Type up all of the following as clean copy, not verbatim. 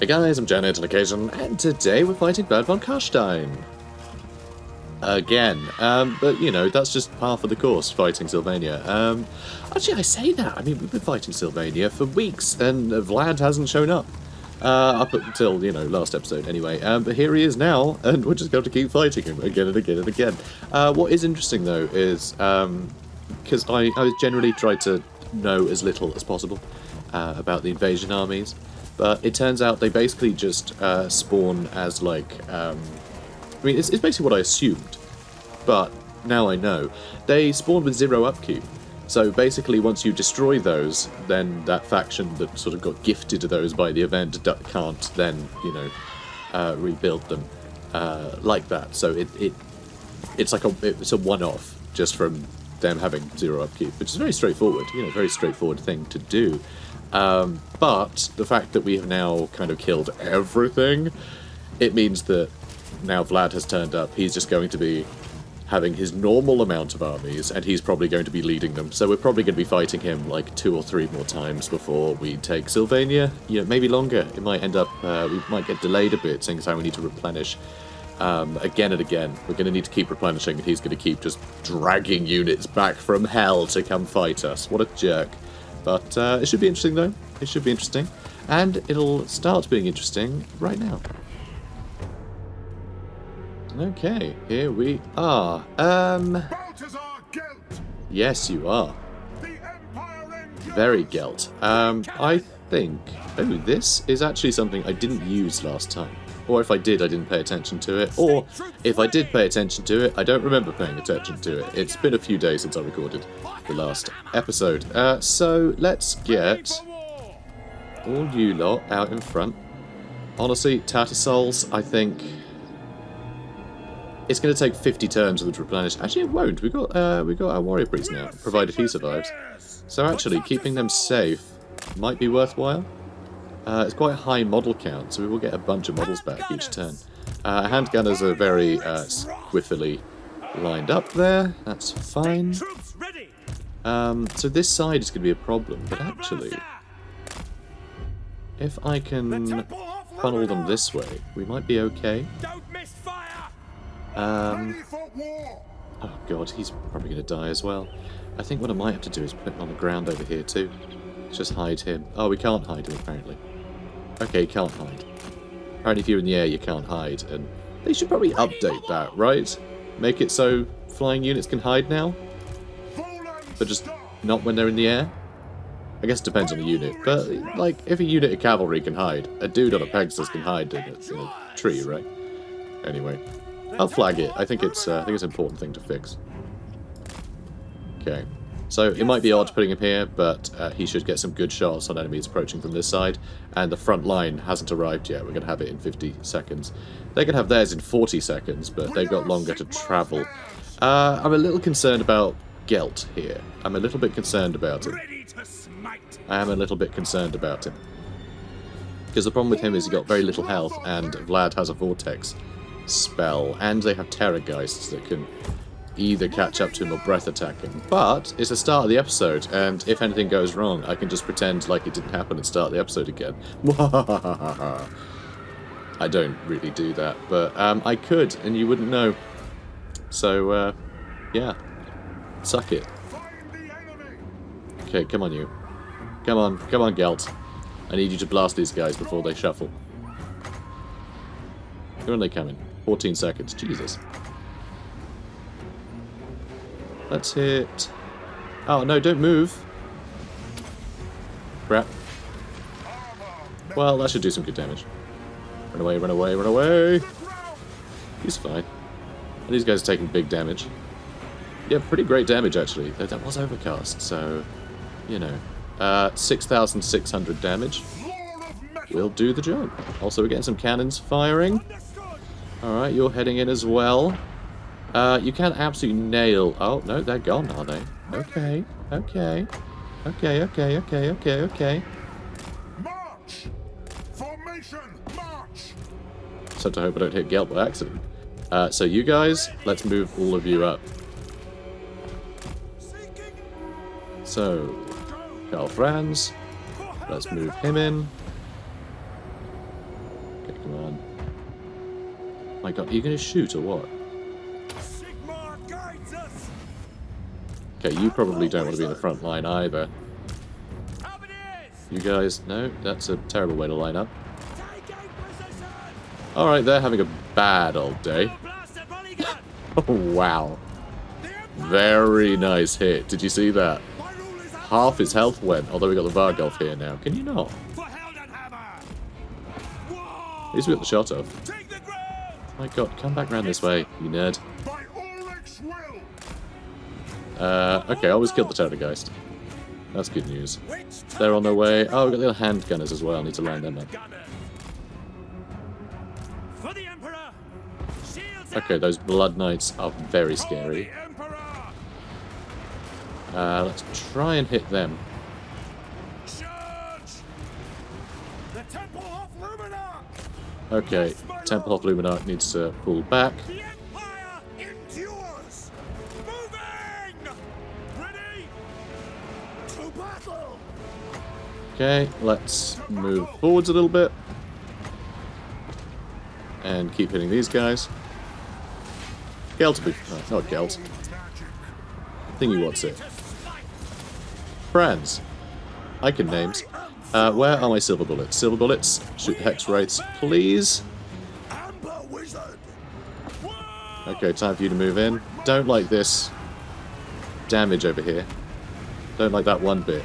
Hey guys, I'm JanetOnOccasion, and today we're fighting Vlad von Karstein. Again. But you know, that's just par for the course, fighting Sylvania. Actually, I say that. I mean, we've been fighting Sylvania for weeks, and Vlad hasn't shown up. Up until, you know, last episode anyway. But here he is now, and we're just going to keep fighting him again and again and again. What is interesting, though, is, because I generally try to know as little as possible about the invasion armies. But it turns out they basically just spawn as, like, I mean, it's basically what I assumed, but now I know. They spawn with 0 upkeep, so basically once you destroy those, then that faction that sort of got gifted to those by the event can't then, you know, rebuild them like that. So it's like it's a one-off just from them having 0 upkeep, which is very straightforward, you know, very straightforward thing to do. But the fact that we have now kind of killed everything, it means that now Vlad has turned up. He's just going to be having his normal amount of armies, and he's probably going to be leading them. So we're probably going to be fighting him like 2 or 3 more times before we take Sylvania. You know, maybe longer. It might end up, we might get delayed a bit, seeing as how we need to replenish again and again. We're going to need to keep replenishing, and he's going to keep just dragging units back from hell to come fight us. What a jerk. But it should be interesting, though. It should be interesting. And it'll start being interesting right now. Okay, here we are. Yes, you are. Very Gelt. I think... Oh, this is actually something I didn't use last time. Or if I did, I didn't pay attention to it. Or if I did pay attention to it, I don't remember paying attention to it. It's been a few days since I recorded the last episode. So let's get all you lot out in front. Honestly, Tattersouls, I think it's going to take 50 turns with replenish. Actually, it won't. We got our warrior priest now, provided he survives. So actually, keeping them safe might be worthwhile. It's quite a high model count, so we will get a bunch of models back each turn. Handgunners are very squiffily lined up there. That's fine. So this side is going to be a problem, but actually, if I can funnel them this way, we might be okay. Oh god, he's probably going to die as well. I think what I might have to do is put him on the ground over here too. Just hide him. Oh, we can't hide him apparently. Okay, can't hide. Apparently if you're in the air you can't hide, and they should probably update that, right? Make it so flying units can hide now? But just not when they're in the air? I guess it depends on the unit, but like, if a unit of cavalry can hide, a dude on a Pegasus can hide in a tree, right? Anyway, I'll flag it. I think it's an important thing to fix. Okay. So it might be odd putting him here, but he should get some good shots on enemies approaching from this side. And the front line hasn't arrived yet. We're going to have it in 50 seconds. They can have theirs in 40 seconds, but they've got longer to travel. I'm a little concerned about Gelt here. I'm a little bit concerned about him. I am a little bit concerned about him. Because the problem with him is he got very little health, and Vlad has a Vortex spell. And they have Terrorgeists that can either catch up to him or breath attack him. But it's the start of the episode, and if anything goes wrong, I can just pretend like it didn't happen and start the episode again. I don't really do that, but I could, and you wouldn't know. So, yeah. Suck it. Okay, come on you. Come on, Gelt. I need you to blast these guys before they shuffle. When are they coming? 14 seconds. Jesus. Let's hit... Oh, no, don't move. Crap. Well, that should do some good damage. Run away, run away, run away! He's fine. And these guys are taking big damage. Yeah, pretty great damage, actually. Though that was overcast, so... You know. 6,600 damage. Will do the job. Also, we're getting some cannons firing. Alright, you're heading in as well. You can't absolutely nail... Oh, no, they're gone, are they? Okay, okay. Okay, okay, okay, okay, okay. March! Formation, march! So to hope I don't hit Gelt by accident. So you guys, let's move all of you up. So, Karl Franz. Let's move him in. Come on. My god, are you going to shoot or what? Okay, you probably don't want to be in the front line either. You guys, no, that's a terrible way to line up. Alright, they're having a bad old day. Oh, wow. Very nice hit. Did you see that? Half his health went, although we got the Vargolf here now. Can you not? At least we got the shot off. My god, come back round this way, you nerd. Okay, I always killed the Terrorgeist. That's good news. They're on their way. Oh, we've got the hand gunners as well. Need to line them up. Okay, those Blood Knights are very scary. Let's try and hit them. Okay, Temple of Luminarch needs to pull back. Okay, let's move forwards a little bit. And keep hitting these guys. Gelt, not Gelt. Thingy, what's it? Franz. I can names. Where are my silver bullets? Silver bullets. Shoot the hex rates, please. Okay, time for you to move in. Don't like this damage over here. Don't like that one bit.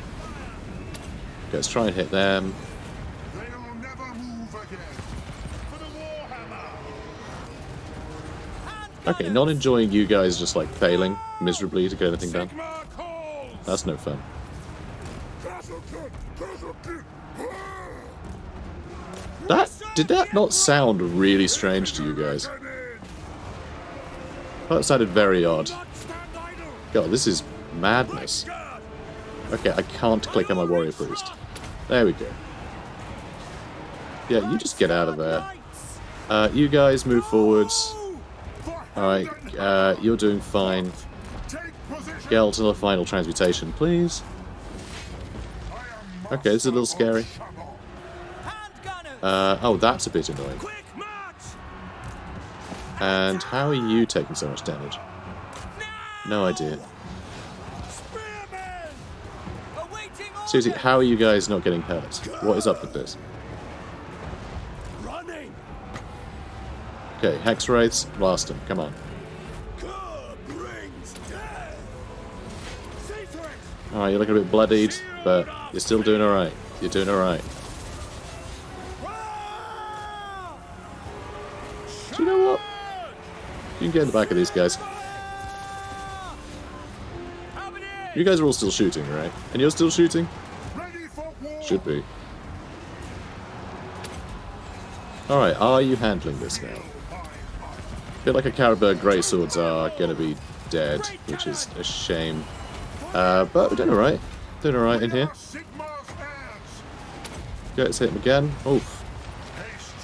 Okay, let's try and hit them. They'll never move again. For the Warhammer. Okay, not enjoying you guys just like failing miserably to get anything done. That's no fun. Did that not sound really strange to you guys? That sounded very odd. God, this is madness. Okay, I can't click on my warrior priest. There we go. Yeah, you just get out of there. You guys move forwards. Alright, you're doing fine. Gelt to the final transmutation, please. Okay, this is a little scary. Oh, that's a bit annoying. And how are you taking so much damage? No idea. Seriously, how are you guys not getting hurt? What is up with this? Okay, hex rates, blast them, come on. Alright, you're looking a bit bloodied, but you're still doing alright. You're doing alright. Do you know what? You can get in the back of these guys. You guys are all still shooting, right? And you're still shooting? Should be. Alright, are you handling this now? I feel like a Caribou Greyswords are gonna be dead, which is a shame. But we're doing alright. Doing alright in here. Okay, let's hit him again. Oof.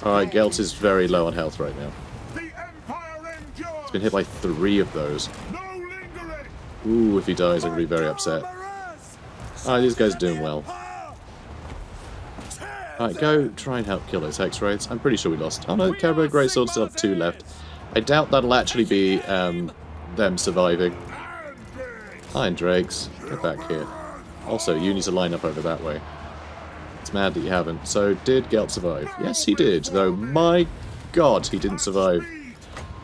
Alright, Gelt is very low on health right now. He's been hit by 3 of those. Ooh, if he dies, I'm going to be very upset. Alright, these guys are doing well. Alright, go try and help kill those hex rates. I'm pretty sure we lost. Oh no, Caribou Greysword still have 2 left. I doubt that'll actually be them surviving. Iron Drakes, get back here. Also, you need to line up over that way. It's mad that you haven't. So, did Gelt survive? Yes, he did, though my god, he didn't survive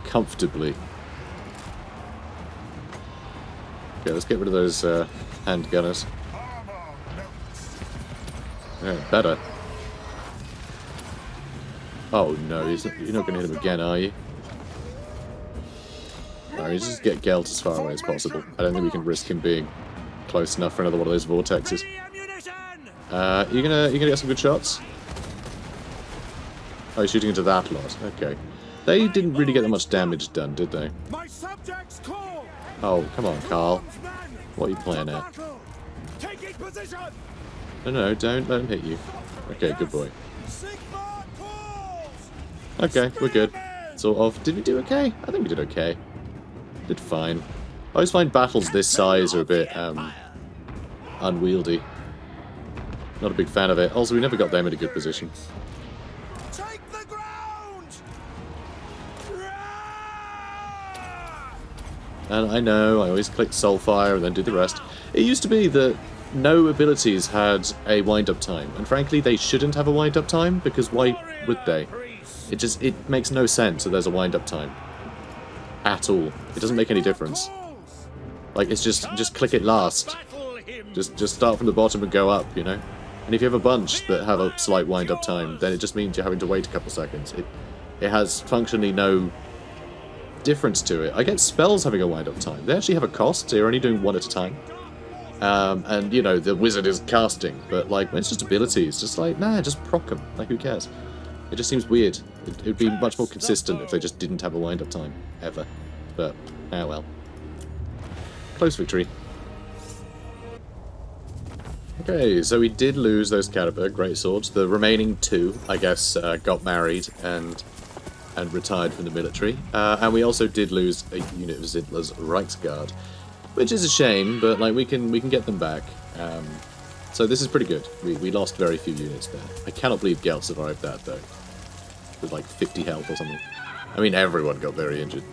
comfortably. Okay, let's get rid of those hand gunners. Yeah, better. Oh no, you're not going to hit him again, are you? No, you just get Gelt as far away as possible. I don't think we can risk him being close enough for another one of those vortexes. You gonna get some good shots? Oh, you're shooting into that lot. Okay. They didn't really get that much damage done, did they? Oh, come on, Karl. What are you playing at? No, don't let him hit you. Okay, good boy. Okay, we're good. Sort of. Did we do okay? I think we did okay. Did fine. I always find battles this size are a bit, unwieldy. Not a big fan of it. Also, we never got them in a good position. And I know, I always click Soulfire and then do the rest. It used to be that no abilities had a wind-up time, and frankly they shouldn't have a wind-up time, because why would they? It makes no sense that there's a wind-up time. At all. It doesn't make any difference. Like, it's just click it last. Just start from the bottom and go up, you know? And if you have a bunch that have a slight wind-up time, then it just means you're having to wait a couple seconds. It has functionally no difference to it. I get spells having a wind-up time. They actually have a cost, so you're only doing one at a time. And, you know, the wizard is casting, but, like, when it's just abilities, just like, nah, just proc them. Like, who cares? It just seems weird. It would be much more consistent if they just didn't have a wind-up time, ever. But, ah well. Close victory. Okay, so we did lose those Caliber greatswords. The remaining two, I guess, got married and retired from the military. And we also did lose a unit of Zidler's Reichsguard, which is a shame, but like we can get them back. So this is pretty good. We lost very few units there. I cannot believe Gelt survived that though, with like 50 health or something. I mean, everyone got very injured.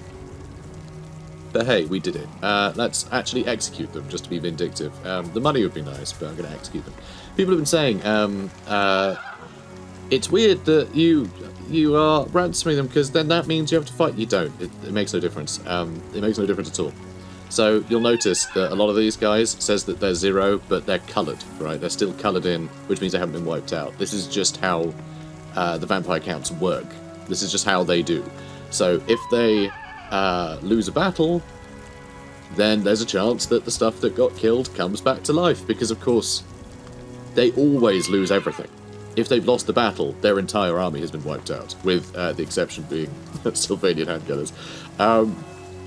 But hey, we did it. Let's actually execute them, just to be vindictive. The money would be nice, but I'm going to execute them. People have been saying, it's weird that you are ransoming them, because then that means you have to fight. You don't. It makes no difference. It makes no difference at all. So you'll notice that a lot of these guys says that they're 0, but they're coloured, right? They're still coloured in, which means they haven't been wiped out. This is just how the vampire counts work. This is just how they do. So if they lose a battle, then there's a chance that the stuff that got killed comes back to life, because of course they always lose everything. If they've lost the battle, their entire army has been wiped out, with the exception being Sylvanian handgunners.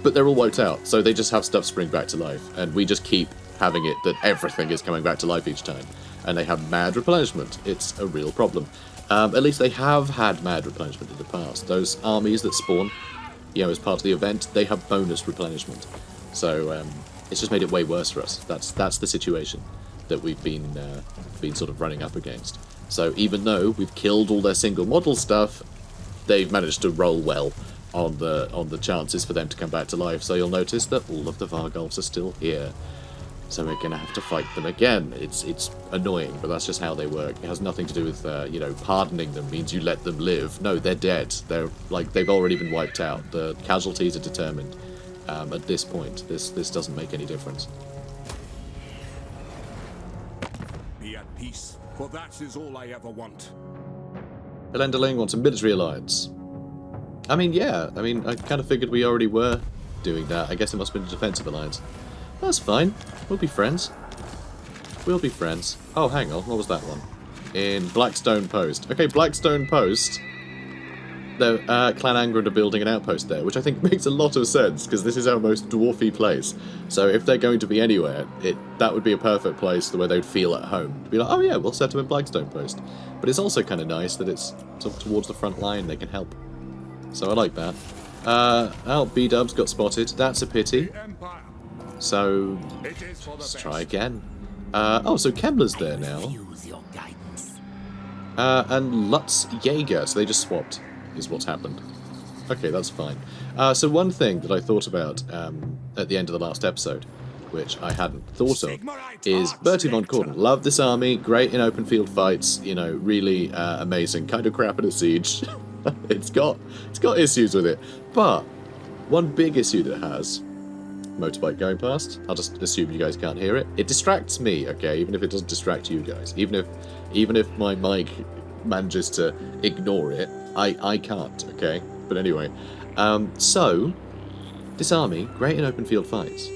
But they're all wiped out, so they just have stuff spring back to life, and we just keep having it that everything is coming back to life each time, and they have mad replenishment. It's a real problem. At least they have had mad replenishment in the past. Those armies that spawn, you know, as part of the event, they have bonus replenishment. So it's just made it way worse for us. That's the situation that we've been sort of running up against. So even though we've killed all their single model stuff, they've managed to roll well on the chances for them to come back to life. So you'll notice that all of the Vargolfs are still here. So we're going to have to fight them again. It's annoying, but that's just how they work. It has nothing to do with, you know, pardoning them means you let them live. No, they're dead. They've already been wiped out. The casualties are determined. At this point, this doesn't make any difference. Be at peace, for that is all I ever want. Elenderling wants a military alliance. I mean, yeah. I mean, I kind of figured we already were doing that. I guess it must have been a defensive alliance. That's fine. We'll be friends. We'll be friends. Oh, hang on. What was that one? In Blackstone Post. Okay, Blackstone Post. The Clan Angrand are building an outpost there, which I think makes a lot of sense, because this is our most dwarfy place. So if they're going to be anywhere, that would be a perfect place where they'd feel at home. Be like, oh yeah, we'll set them in Blackstone Post. But it's also kind of nice that it's sort of towards the front line, they can help. So I like that. Oh, B-dubs got spotted. That's a pity. So let's try again. Oh, so Kemmler's there now. And Lutz Jaeger, so they just swapped, is what's happened. Okay, that's fine. So one thing that I thought about at the end of the last episode, which I hadn't thought of, is Bertie von Corden. Love this army, great in open field fights, you know, really amazing, kind of crap in a siege. It's got issues with it, but one big issue that it has, motorbike going past, I'll just assume you guys can't hear it. It distracts me, okay, even if it doesn't distract you guys. Even if my mic manages to ignore it, I can't, okay? But anyway, so this army, great in open field fights,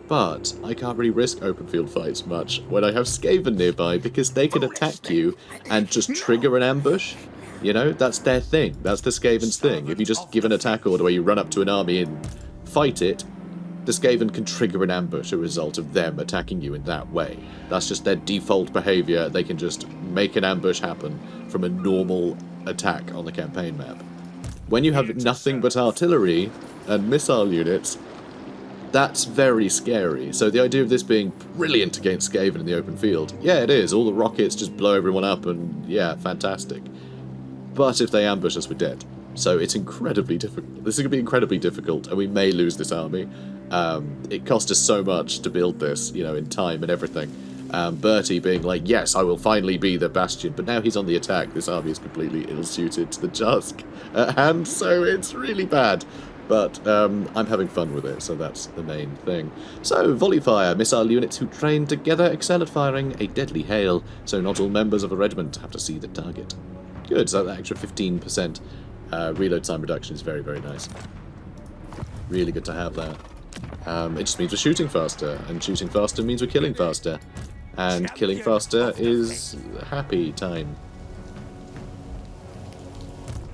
but I can't really risk open field fights much when I have Skaven nearby, because they can attack you and just trigger an ambush. You know, that's their thing. That's the Skaven's thing. If you just give an attack order where you run up to an army and fight it, the Skaven can trigger an ambush as a result of them attacking you in that way. That's just their default behaviour. They can just make an ambush happen from a normal attack on the campaign map. When you have nothing but artillery and missile units, that's very scary. So the idea of this being brilliant against Skaven in the open field, yeah, it is. All the rockets just blow everyone up and, yeah, fantastic. But if they ambush us, we're dead. So it's incredibly difficult. This is going to be incredibly difficult, and we may lose this army. It cost us so much to build this, you know, in time and everything. Bertie being like, yes, I will finally be the Bastion, but now he's on the attack. This army is completely ill-suited to the task at hand, so it's really bad. But I'm having fun with it, so that's the main thing. So, volley fire. Missile units who train together excel at firing a deadly hail, so not all members of a regiment have to see the target. Good, so that extra 15% reload time reduction is very, very nice. Really good to have that. It just means we're shooting faster, and shooting faster means we're killing faster. And killing faster is happy time.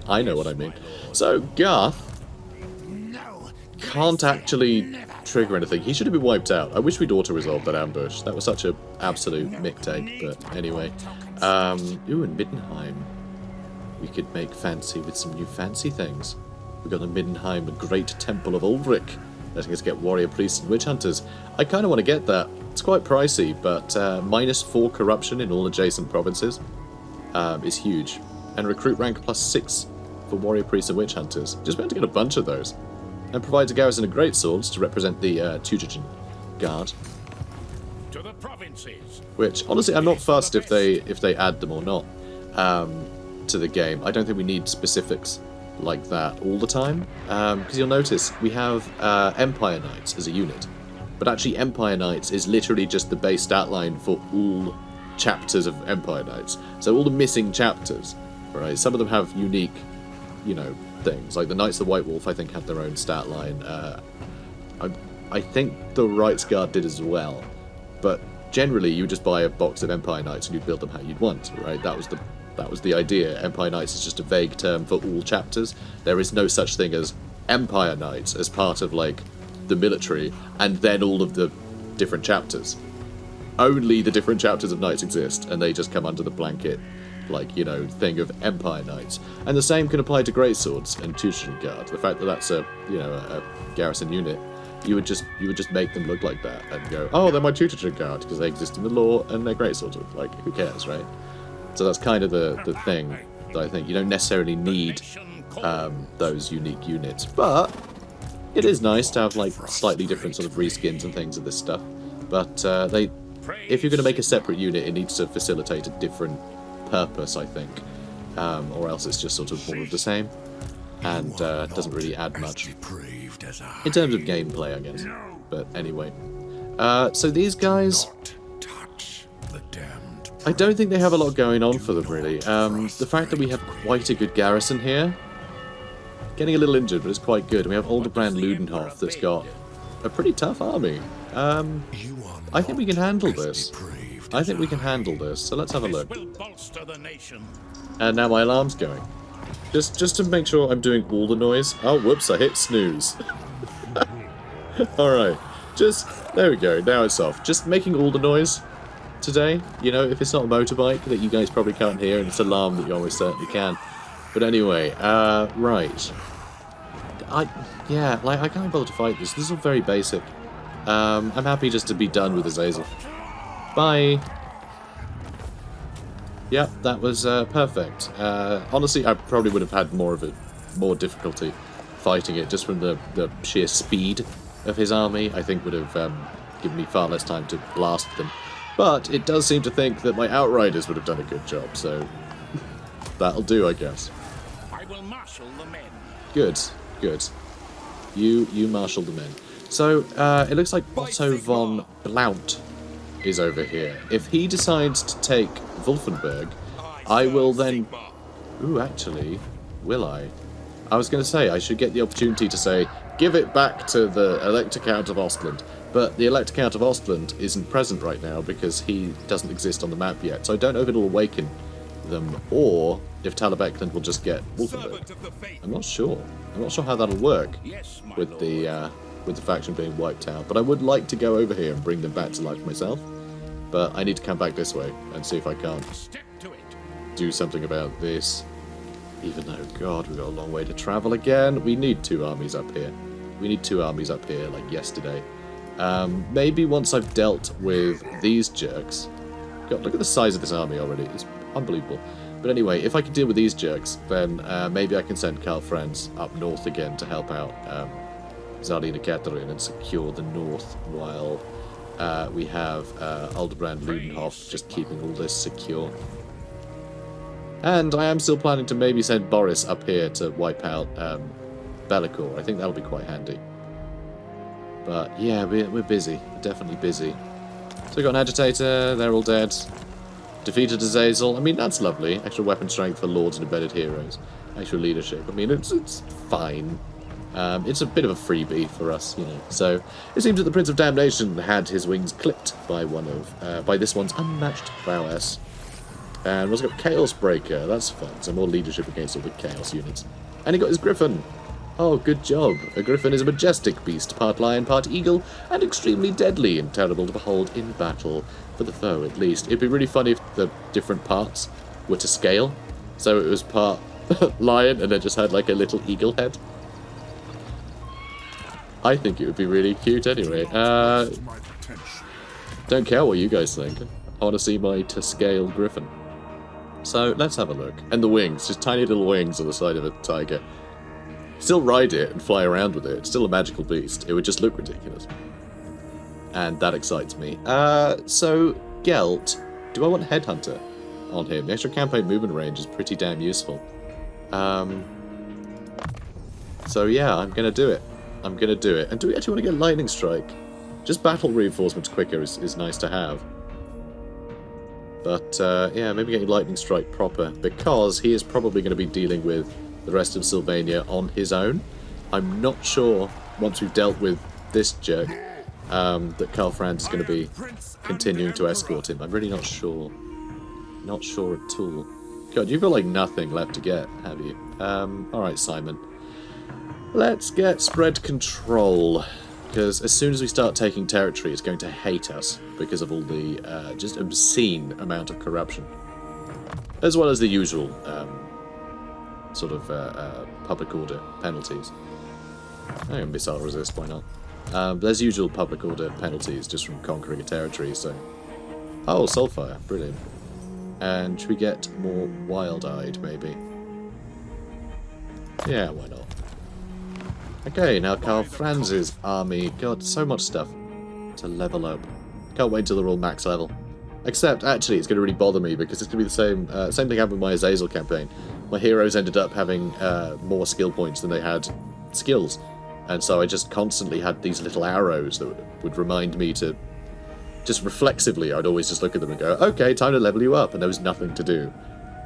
I know what I mean. So, Garth can't actually trigger anything. He should have been wiped out. I wish we'd auto-resolved that ambush. That was such an absolute mick take, but anyway. Ooh, and Middenheim. We could make fancy with some new fancy things. We've got the Middenheim, the Great Temple of Ulrich, letting us get warrior priests and witch hunters. I kind of want to get that. It's quite pricey, but -4 corruption in all adjacent provinces is huge. And recruit rank +6 for warrior priests and witch hunters. Just meant to get a bunch of those. And provides a garrison of great swords to represent the Tutogen Guard. To the provinces. Which, honestly, I'm not fussed if they add them or not to the game. I don't think we need specifics like that all the time, because you'll notice we have Empire Knights as a unit, but actually Empire Knights is literally just the base stat line for all chapters of Empire Knights. So all the missing chapters, right? Some of them have unique, you know, things. Like the Knights of the White Wolf, I think, have their own stat line. I think the Rights Guard did as well, but generally you just buy a box of Empire Knights and you build them how you'd want, right? That was the idea. Empire Knights is just a vague term for all chapters. There is no such thing as Empire Knights as part of, like, the military, and then all of the different chapters. Only the different chapters of Knights exist, and they just come under the blanket, like, you know, thing of Empire Knights. And the same can apply to Greatswords and Tutogen Guard. The fact that that's a, you know, a garrison unit, you would just make them look like that and go, oh, they're my Tutogen Guard, because they exist in the lore and they're Greatswords. Like, who cares, right? So that's kind of the thing that I think you don't necessarily need those unique units, but it is nice to have like slightly different sort of reskins and things of this stuff. But if you're going to make a separate unit, it needs to facilitate a different purpose, I think, or else it's just sort of more of the same and doesn't really add much in terms of gameplay, I guess. But anyway, so these guys, I don't think they have a lot going on for them, really. The fact that we have quite a good garrison here, getting a little injured, but it's quite good. And we have Aldebrand Ludenhof that's got a pretty tough army. I think we can handle this. I think we can handle this, so let's have a look. And now my alarm's going. Just to make sure I'm doing all the noise. Oh, whoops, I hit snooze. Alright, there we go, now it's off. Just making all the noise today, you know, if it's not a motorbike that you guys probably can't hear, and it's alarm that you almost certainly can. But anyway, right. I can't bother to fight this. This is all very basic. I'm happy just to be done with Azazel. Bye! Yep, that was perfect. Honestly, I probably would have had more difficulty fighting it, just from the sheer speed of his army. I think would have given me far less time to blast them. But it does seem to think that my Outriders would have done a good job, so that'll do, I guess. I will marshal the men. Good, good. You marshal the men. So, it looks like Otto von Blount is over here. If he decides to take Wolfenburg, I will then... Ooh, actually, will I? I was going to say, I should get the opportunity to say, give it back to the Elector Count of Ostland. But the Elector Count of Ostland isn't present right now because he doesn't exist on the map yet. So I don't know if it'll awaken them or if Talabecland will just get Wolfenburg. I'm not sure. I'm not sure how that'll work with the faction being wiped out. But I would like to go over here and bring them back to life myself. But I need to come back this way and see if I can't do something about this. Even though, God, we've got a long way to travel again. We need 2 armies up here. We need 2 armies up here, like yesterday. Maybe once I've dealt with these jerks. God, look at the size of this army already. It's unbelievable. But anyway, if I can deal with these jerks, then maybe I can send Karl Franz up north again to help out Tsarina Catherine and secure the north, while we have Aldebrand Ludenhoff just keeping all this secure. And I am still planning to maybe send Boris up here to wipe out Bellicor. I think that'll be quite handy. But yeah, we're busy. We're definitely busy. So we got an Agitator, they're all dead. Defeated Azazel. I mean, that's lovely. Extra weapon strength for Lords and Embedded Heroes. Extra leadership. I mean, it's fine. It's a bit of a freebie for us, you know. So it seems that the Prince of Damnation had his wings clipped by by this one's unmatched prowess. And also got Chaos Breaker. That's fun. So more leadership against all the Chaos units. And he got his Griffin. Oh, good job. A Griffin is a majestic beast, part lion, part eagle, and extremely deadly and terrible to behold in battle. For the foe, at least. It'd be really funny if the different parts were to scale. So it was part lion and then just had like a little eagle head. I think it would be really cute anyway. Don't care what you guys think. I want to see my to scale Griffin. So let's have a look. And the wings, just tiny little wings on the side of a tiger. Still ride it and fly around with it. It's still a magical beast. It would just look ridiculous. And that excites me. So, Gelt. Do I want Headhunter on him? The extra campaign movement range is pretty damn useful. So yeah, I'm going to do it. I'm going to do it. And do we actually want to get Lightning Strike? Just battle reinforcements quicker is nice to have. But, yeah, maybe getting Lightning Strike proper, because he is probably going to be dealing with the rest of Sylvania on his own. I'm not sure, once we've dealt with this jerk, that Karl Franz is going to be continuing to escort him. I'm really not sure. Not sure at all. God, you've got like nothing left to get, have you? Alright, Simon. Let's get spread control. Because as soon as we start taking territory, it's going to hate us because of all the just obscene amount of corruption. As well as the usual sort of public order penalties. I can missile resist, why not? There's usual public order penalties just from conquering a territory, so... Oh, Soulfire, brilliant. And should we get more wild-eyed, maybe? Yeah, why not? Okay, now Karl Franz's army. God, so much stuff to level up. Can't wait until they're all max level. Except, actually, it's going to really bother me because it's going to be the same thing happened with my Azazel campaign. My heroes ended up having more skill points than they had skills. And so I just constantly had these little arrows that would remind me to... Just reflexively, I'd always just look at them and go, okay, time to level you up, and there was nothing to do.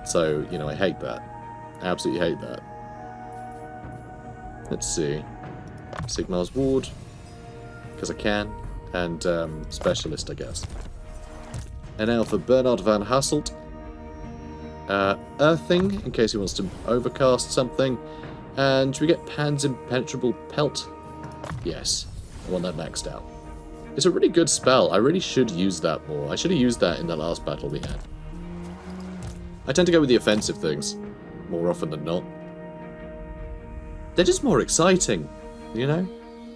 So, you know, I hate that. I absolutely hate that. Let's see. Sigmar's Ward, because I can, and Specialist, I guess. And now for Bernard van Hasselt. Earthing, in case he wants to overcast something. And should we get Pan's Impenetrable Pelt? Yes, I want that maxed out. It's a really good spell. I really should use that more. I should have used that in the last battle we had. I tend to go with the offensive things, more often than not. They're just more exciting, you know?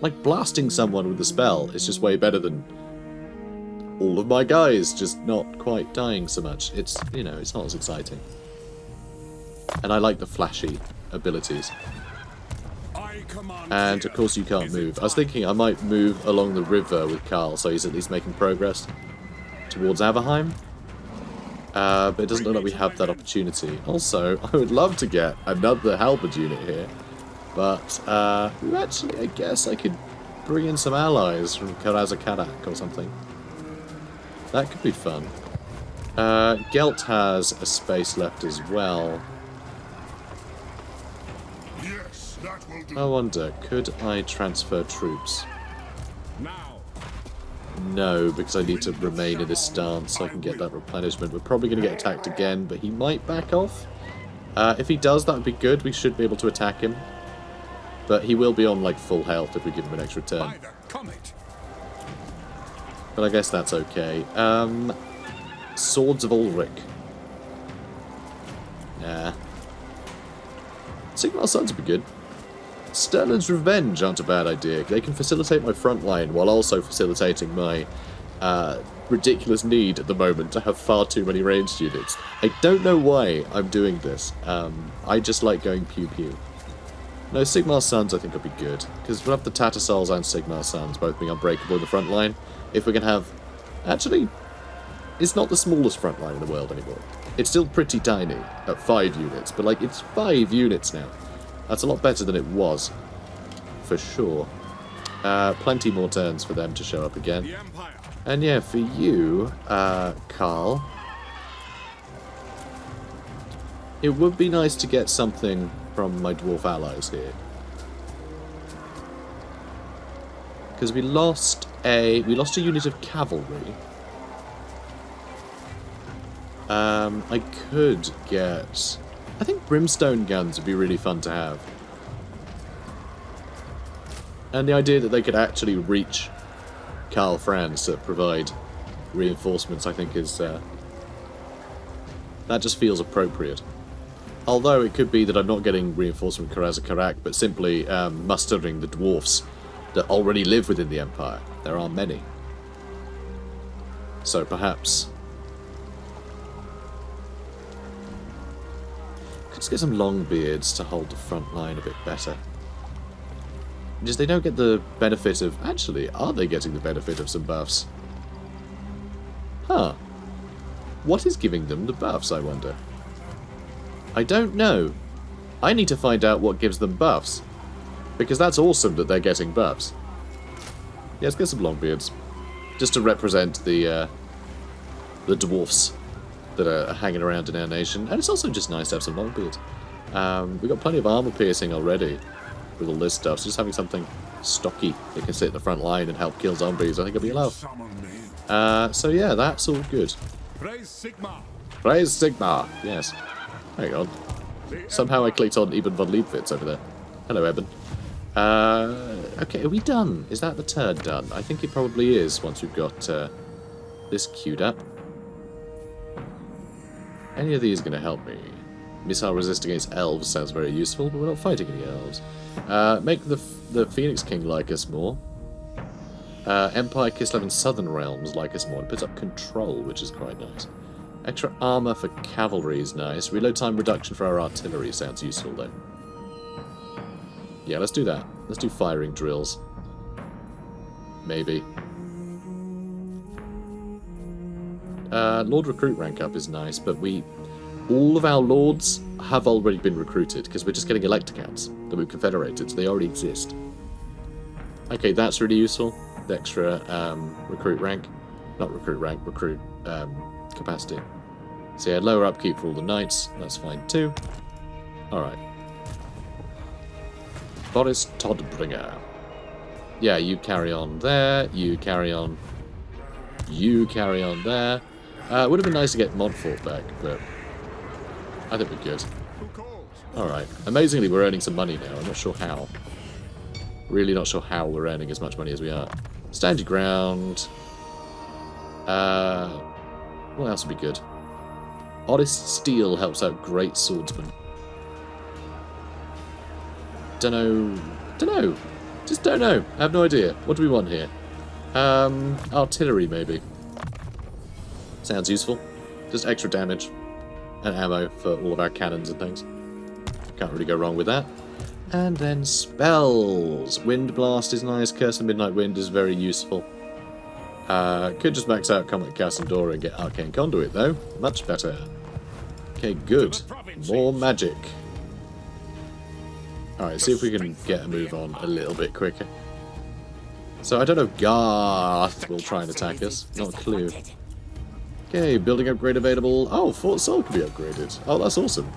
Like, blasting someone with the spell is just way better than all of my guys just not quite dying so much. It's, you know, it's not as exciting. And I like the flashy abilities. And, of course, you can't move. I was thinking I might move along the river with Karl, so he's at least making progress towards Averheim. But it doesn't look like we have that opportunity. Also, I would love to get another halberd unit here. But, actually, I guess I could bring in some allies from Karazakadak or something. That could be fun. Gelt has a space left as well. Yes, that will do. I wonder, could I transfer troops? Now, No, because I need to remain in this stance so I can get that replenishment. We're probably going to get attacked again, but he might back off. If he does, that would be good. We should be able to attack him. But he will be on, like, full health if we give him an extra turn. by the comet. But I guess that's okay. Swords of Ulrich. Nah. Sigmar's Sons would be good. Sterling's Revenge aren't a bad idea. They can facilitate my front line while also facilitating my ridiculous need at the moment to have far too many ranged units. I don't know why I'm doing this. I just like going pew-pew. No, Sigmar's Sons I think will be good, because we'll have the Tattersalls and Sigmar's Sons both being unbreakable in the front line. If we can have... Actually, it's not the smallest front line in the world anymore. It's still pretty tiny at 5 units, but like, it's 5 units now. That's a lot better than it was, for sure. Plenty more turns for them to show up again. The Empire. And yeah, for you, Karl, it would be nice to get something from my dwarf allies here. Because we lost a unit of cavalry. I could get... I think brimstone guns would be really fun to have. And the idea that they could actually reach Karl Franz to provide reinforcements, I think is... that just feels appropriate. Although it could be that I'm not getting reinforcement Karak, but simply mustering the dwarfs that already live within the Empire. There are many. So perhaps... Let's get some Longbeards to hold the front line a bit better. Just they don't get the benefit of... Actually, are they getting the benefit of some buffs? Huh. What is giving them the buffs, I wonder? I don't know. I need to find out what gives them buffs. Because that's awesome that they're getting buffs. Yeah, let's get some Longbeards. Just to represent the dwarfs that are hanging around in our nation. And it's also just nice to have some Longbeards. We've got plenty of armor piercing already with all this stuff. So just having something stocky that can sit in the front line and help kill zombies, I think it'll be allowed. So yeah, that's all good. Praise Sigmar. Praise Sigmar, yes. Hang on. Somehow I clicked on Eben von Liebwitz over there. Hello, Eben. Okay, are we done? Is that the turn done? I think it probably is, once we've got this queued up. Any of these are going to help me? Missile resist against elves sounds very useful, but we're not fighting any elves. Make the Phoenix King like us more. Empire Kislev and Southern Realms like us more. It puts up control, which is quite nice. Extra armor for cavalry is nice. Reload time reduction for our artillery sounds useful, though. Yeah, let's do that. Let's do firing drills. Maybe. Lord recruit rank up is nice, but all of our lords have already been recruited, because we're just getting elect accounts that we've confederated, so they already exist. Okay, that's really useful. The extra recruit rank. Not recruit rank, recruit capacity. So yeah, lower upkeep for all the knights. That's fine too. Alright. Boris Todbringer. Yeah, you carry on there. You carry on. You carry on there. Would have been nice to get Montfort back, but I think we're good. Alright. Amazingly, we're earning some money now. I'm not sure how. Really not sure how we're earning as much money as we are. Stand your ground. What else would be good? Honest Steel helps out great swordsmen. Dunno. Just don't know. I have no idea. What do we want here? Artillery, maybe. Sounds useful. Just extra damage and ammo for all of our cannons and things. Can't really go wrong with that. And then spells. Wind Blast is nice. Curse of Midnight Wind is very useful. Could just max out Comet Cassandora and get Arcane Conduit, though. Much better. Okay, good. More magic. Alright, see if we can get a move on a little bit quicker. So I don't know if Garth will try and attack us. Not a clue. Okay, building upgrade available. Oh, Fort Sol can be upgraded. Oh, that's awesome.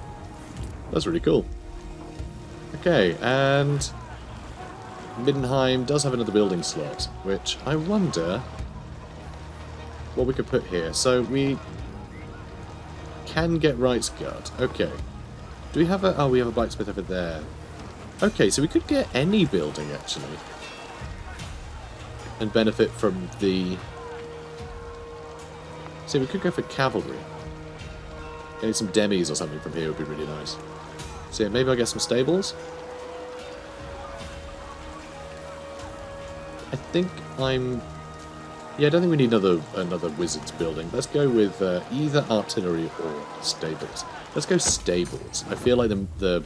That's really cool. Okay, and Middenheim does have another building slot, which I wonder what we could put here. So we can get Rights Guard. Okay. Do we have a... Oh, we have a blacksmith over there. Okay, so we could get any building, actually. And benefit from the... So we could go for cavalry. Getting some demis or something from here would be really nice. So yeah, maybe I'll get some stables. I think I'm Yeah, I don't think we need another wizard's building. Let's go with either artillery or stables. Let's go stables. I feel like the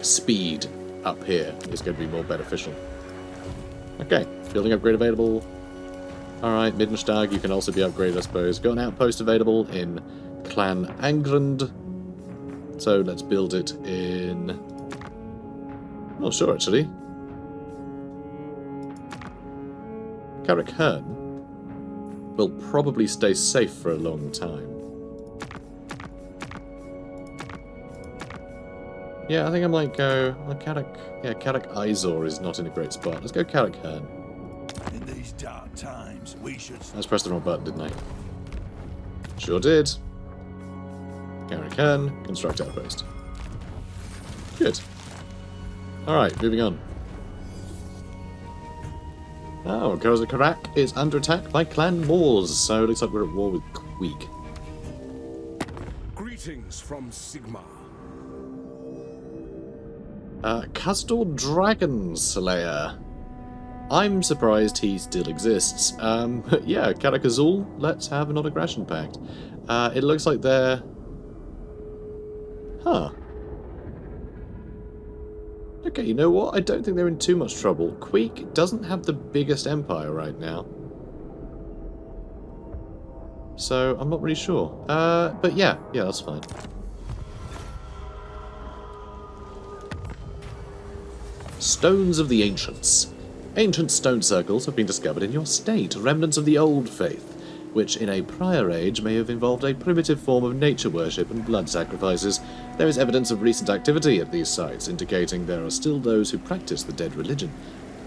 speed up here is going to be more beneficial. Okay, building upgrade available. Alright, Middenstag, you can also be upgraded, I suppose. Got an outpost available in Clan Angrand. So let's build it in... I'm not sure, actually. Carrick Hearn will probably stay safe for a long time. Yeah, I think I might go... Well, Carrick Izor is not in a great spot. Let's go Carrick Hearn. In these dark times, we should... I just pressed the wrong button, didn't I? Sure did. Carrick Hearn, construct outpost. Good. Alright, moving on. Oh, Karak is under attack by Clan Moors, so it looks like we're at war with Queek. Greetings from Sigma. Khasdor Dragon Slayer. I'm surprised he still exists. Yeah, Karak Azul, let's have an non-aggression pact. It looks like they're... Huh. Okay, you know what? I don't think they're in too much trouble. Queek doesn't have the biggest empire right now. So, I'm not really sure. But yeah, that's fine. Stones of the Ancients. Ancient stone circles have been discovered in your state, remnants of the old faith, which in a prior age may have involved a primitive form of nature worship and blood sacrifices. There is evidence of recent activity at these sites, indicating there are still those who practice the dead religion.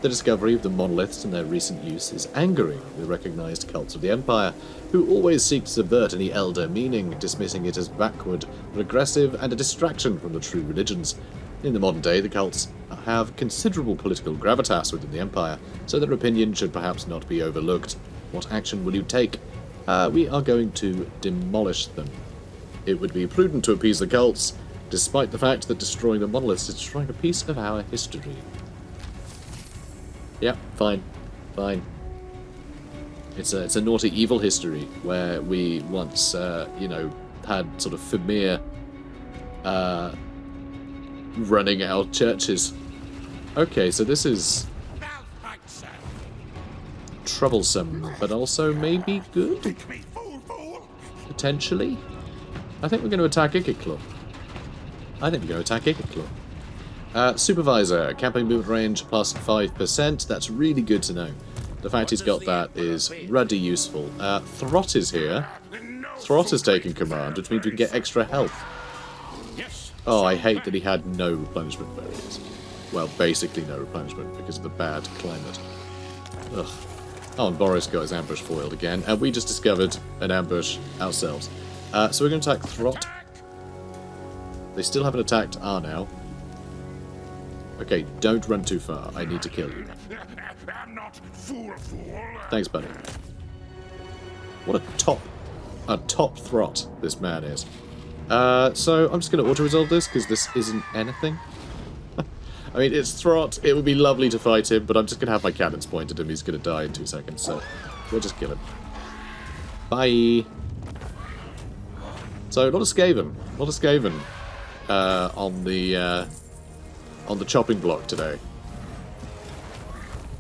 The discovery of the monoliths and their recent use is angering the recognized cults of the Empire, who always seek to subvert any elder meaning, dismissing it as backward, regressive, and a distraction from the true religions. In the modern day, the cults have considerable political gravitas within the Empire, so their opinion should perhaps not be overlooked. What action will you take? We are going to demolish them. It would be prudent to appease the cults, despite the fact that destroying the monoliths is destroying a piece of our history. Yeah, fine. Fine. It's a naughty, evil history where we once, had sort of Famir running our churches. Okay, so this is troublesome, but also maybe good? Potentially? I think we're going to attack Ikitclaw. Supervisor, camping movement range plus 5%. That's really good to know. The fact he's got that is ruddy useful. Throt is here. Throt is taking command, which means we can get extra health. Oh, I hate that he had no replenishment where he is. Well, basically no replenishment because of the bad climate. Ugh. Oh, and Boris got his ambush foiled again, and we just discovered an ambush ourselves. So we're going to attack Throt. They still haven't attacked Arnau. Okay, don't run too far. I need to kill you. I'm not fool. Thanks, buddy. What a top Throt this man is. So I'm just going to auto-resolve this, because this isn't anything. I mean, it's Throt. It would be lovely to fight him, but I'm just going to have my cannons pointed at him. He's going to die in 2 seconds, so we'll just kill him. Bye! So, not a Skaven. On the chopping block today.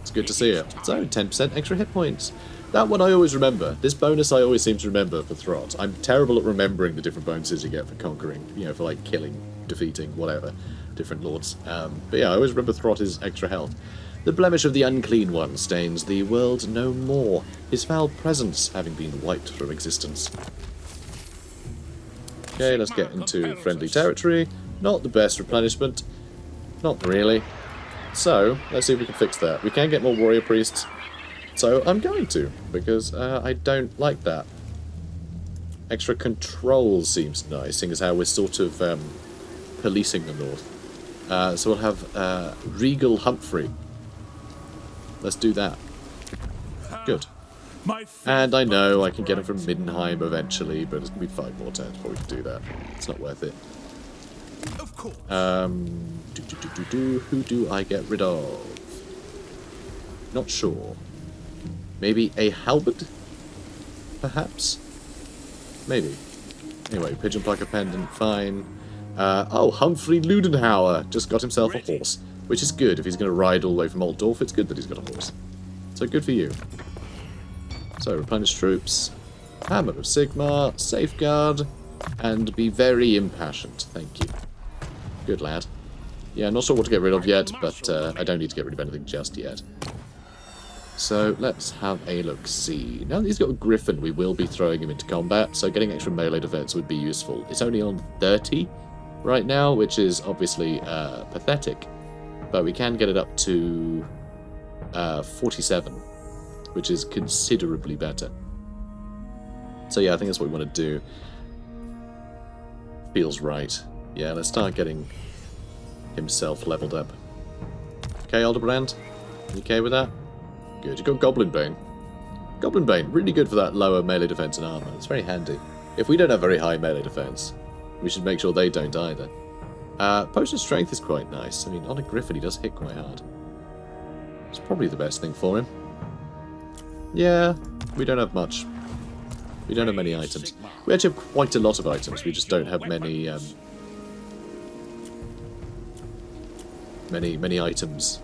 It's good to see it. So, 10% extra hit points. That one I always remember. This bonus I always seem to remember for Throt. I'm terrible at remembering the different bonuses you get for conquering, for like killing, defeating, whatever, different lords. But yeah, I always remember Throt is extra health. The blemish of the unclean one stains the world no more, his foul presence having been wiped from existence. Okay, let's get into friendly territory. Not the best replenishment. Not really. So, let's see if we can fix that. We can get more warrior priests. So, I'm going to, because I don't like that. Extra control seems nice, seeing as how we're sort of policing the north. So we'll have Regal Humphrey. Let's do that. Good. And I know I can get him from Middenheim eventually, but it's going to be 5 more turns before we can do that. It's not worth it. Of course. Who do I get rid of? Not sure. Maybe a halberd? Perhaps? Maybe. Anyway, pigeon plucker pendant, fine. Oh, Humphrey Ludenhauer just got himself a horse, which is good. If he's going to ride all the way from Altdorf, it's good that he's got a horse. So good for you. So, replenish troops, Hammer of Sigmar, Safeguard, and be very impassioned. Thank you. Good lad. Yeah, not sure what to get rid of yet, but I don't need to get rid of anything just yet. So, let's have a look-see. Now that he's got a Griffin, we will be throwing him into combat, so getting extra melee defense would be useful. It's only on 30 right now, which is obviously pathetic, but we can get it up to 47, which is considerably better. So yeah, I think that's what we want to do. Feels right. Yeah, let's start getting himself leveled up. Okay, Aldebrand? You okay with that? Good. You got Goblin Bane. Goblin Bane, really good for that lower melee defense and armor. It's very handy. If we don't have very high melee defense, we should make sure they don't either. Potion Strength is quite nice. I mean, on a Griffin, he does hit quite hard. It's probably the best thing for him. Yeah, we don't have much. We don't have many items. We actually have quite a lot of items. We just don't have many, many items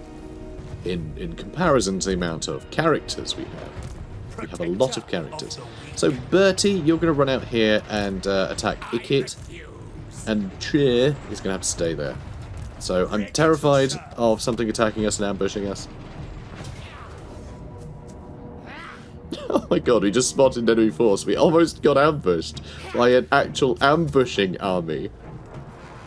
in comparison to the amount of characters we have. We have a lot of characters. So Bertie, you're going to run out here and attack Ikit, and Cheer is going to have to stay there. So I'm terrified of something attacking us and ambushing us. Oh my god, we just spotted an enemy force. We almost got ambushed by an actual ambushing army.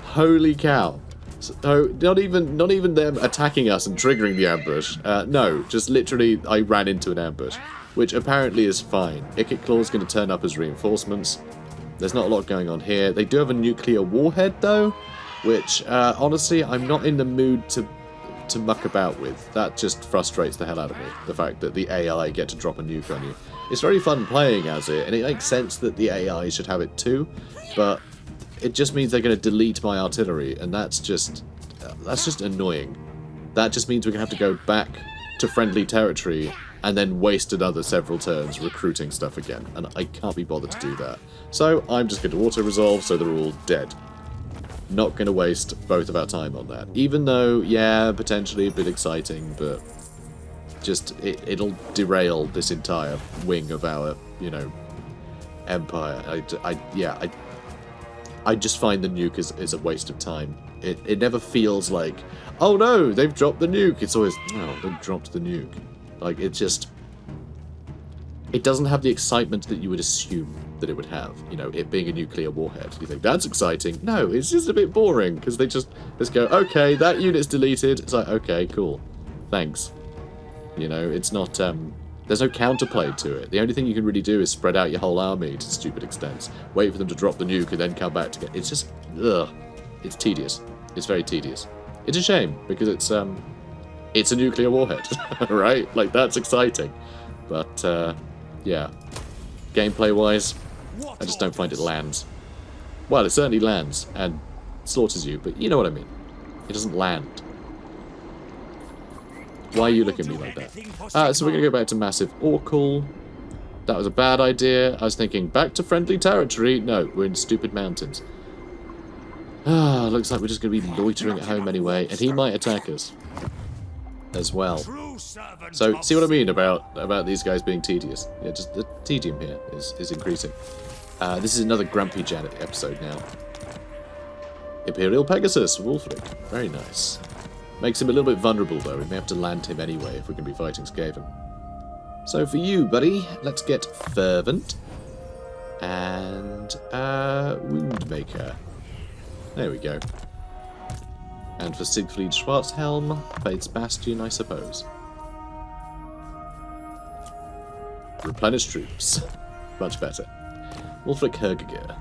Holy cow. So, not even them attacking us and triggering the ambush. No, just literally I ran into an ambush, which apparently is fine. Ikit Claw's going to turn up as reinforcements. There's not a lot going on here. They do have a nuclear warhead, though, which, honestly, I'm not in the mood to muck about with. That just frustrates the hell out of me, the fact that the AI get to drop a nuke on you. It's very fun playing as it, and it makes sense that the AI should have it too, but it just means they're going to delete my artillery, and that's just annoying. That just means we're going to have to go back to friendly territory and then waste another several turns recruiting stuff again, and I can't be bothered to do that. So I'm just going to auto-resolve so they're all dead. Not going to waste both of our time on that. Even though, yeah, potentially a bit exciting, but just, it'll derail this entire wing of our, you know, empire. I just find the nuke is a waste of time. It never feels like, oh no, they've dropped the nuke. It's always, oh, they've dropped the nuke. Like, it doesn't have the excitement that you would assume that it would have, you know, it being a nuclear warhead. You think, that's exciting. No, it's just a bit boring, because they just go, okay, that unit's deleted. It's like, okay, cool. Thanks. You know, it's not, there's no counterplay to it. The only thing you can really do is spread out your whole army to stupid extents. Wait for them to drop the nuke and then come back to get... It's just, ugh. It's tedious. It's very tedious. It's a shame, because it's a nuclear warhead, right? Like, that's exciting. But, yeah. Gameplay-wise, I just don't find it lands. Well, it certainly lands and slaughters you, but you know what I mean. It doesn't land. Why are you looking at me like that? So we're going to go back to Massive Orcal. That was a bad idea. I was thinking, back to friendly territory. No, we're in stupid mountains. Ah, looks like we're just going to be loitering at home anyway, and he might attack us as well. So, see what I mean about these guys being tedious? Yeah, just the tedium here is increasing. This is another Grumpy Janet episode now. Imperial Pegasus, Wolfric. Very nice. Makes him a little bit vulnerable, though. We may have to land him anyway if we're going to be fighting Skaven. So for you, buddy, let's get Fervent. And, Woundmaker. There we go. And for Siegfried Schwarzhelm, Faith's Bastion, I suppose. Replenish troops. Much better. Wolfric Hergiger.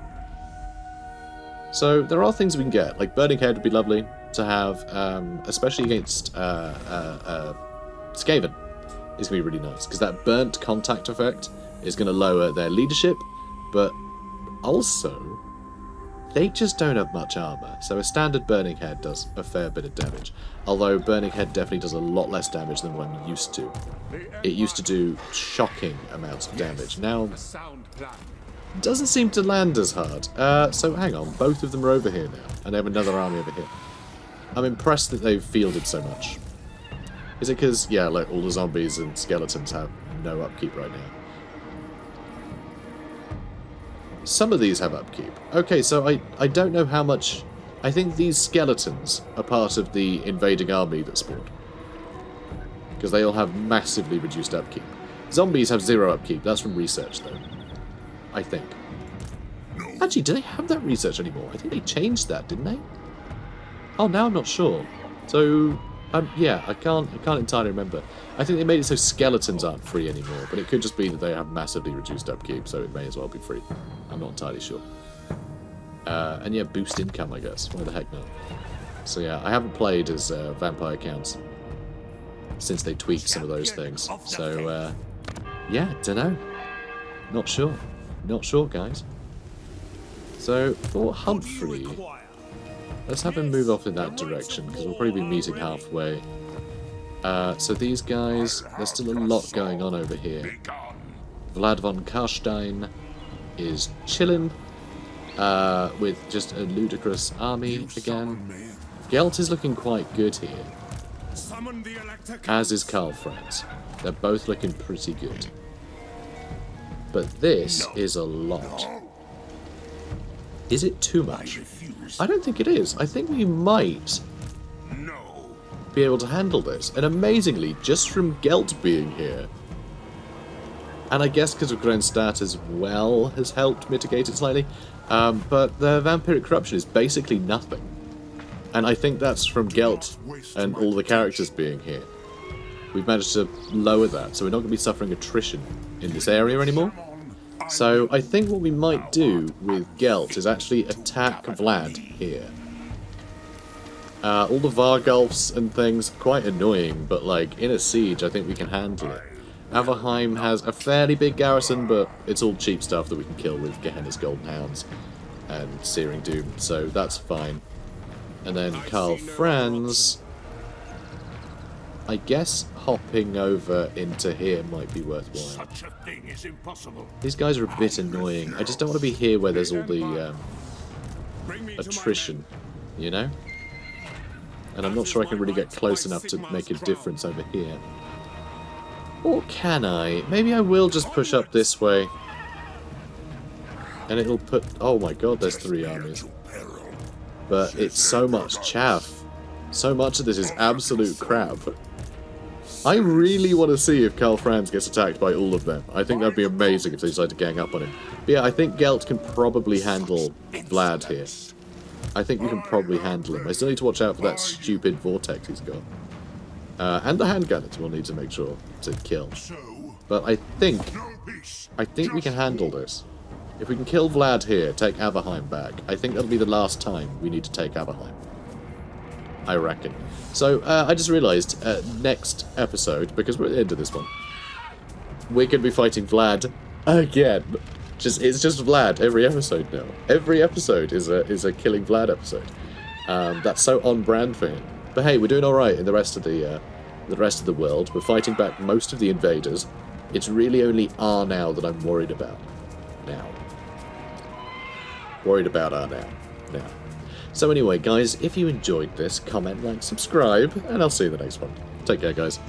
So, there are things we can get. Like, Burning Head would be lovely to have, especially against Skaven. It's going to be really nice, because that burnt contact effect is going to lower their leadership, but also they just don't have much armor. So a standard Burning Head does a fair bit of damage. Although Burning Head definitely does a lot less damage than one used to. It used to do shocking amounts of damage. Now, A sound plan. doesn't seem to land as hard. So hang on, both of them are over here now. And they have another army over here. I'm impressed that they've fielded so much. Is it because, yeah, like all the zombies and skeletons have no upkeep right now? Some of these have upkeep. Okay, so I don't know how much... I think these skeletons are part of the invading army that spawned. Because they all have massively reduced upkeep. Zombies have 0 upkeep. That's from research, though. I think. Actually, do they have that research anymore? I think they changed that, didn't they? Oh, now I'm not sure. So... yeah, I can't entirely remember. I think they made it so skeletons aren't free anymore, but it could just be that they have massively reduced upkeep, so it may as well be free. I'm not entirely sure. And yeah, boost income, I guess. Why the heck not? So yeah, I haven't played as vampire counts since they tweaked some of those things. So yeah, dunno. Not sure. Not sure, guys. So for Humphrey, let's have him move off in that direction, because we'll probably be meeting halfway. So these guys, there's still a lot going on over here. Vlad von Karstein is chillin', with just a ludicrous army again. Gelt is looking quite good here, as is Karl Franz. They're both looking pretty good. But this is a lot. Is it too much? I don't think it is. I think we might be able to handle this. And amazingly, just from Gelt being here, and I guess because of Grenstadt as well has helped mitigate it slightly, but the vampiric corruption is basically nothing. And I think that's from Gelt and all the characters being here. We've managed to lower that, so we're not going to be suffering attrition in this area anymore. So I think what we might do with Gelt is actually attack Vlad here. All the Vargulfs and things, quite annoying, but like in a siege I think we can handle it. Averheim has a fairly big garrison, but it's all cheap stuff that we can kill with Gehenna's Golden Hounds and Searing Doom, so that's fine. And then Karl Franz, I guess hopping over into here might be worthwhile. Such a thing is impossible. These guys are a bit annoying. I just don't want to be here where there's all the attrition, you know? And I'm not sure I can really get close enough to make a difference over here. Or can I? Maybe I will just push up this way. And it'll put... Oh my god, there's 3 armies. But it's so much chaff. So much of this is absolute crap. I really want to see if Karl Franz gets attacked by all of them. I think that'd be amazing if they decide to gang up on him. But yeah, I think Gelt can probably handle Vlad here. I think we can probably handle him. I still need to watch out for that stupid vortex he's got. And the handgunners we'll need to make sure to kill. But I think we can handle this. If we can kill Vlad here, take Averheim back, I think that'll be the last time we need to take Averheim. I reckon. So, I just realised, next episode, because we're at the end of this one, we're going to be fighting Vlad again. It's just Vlad every episode now. Every episode is a killing Vlad episode. That's so on brand for him. But hey, we're doing all right in the rest of the world. We're fighting back most of the invaders. It's really only Arnau that I'm worried about now. Worried about Arnau now. So anyway, guys, if you enjoyed this, comment, like, subscribe, and I'll see you in the next one. Take care, guys.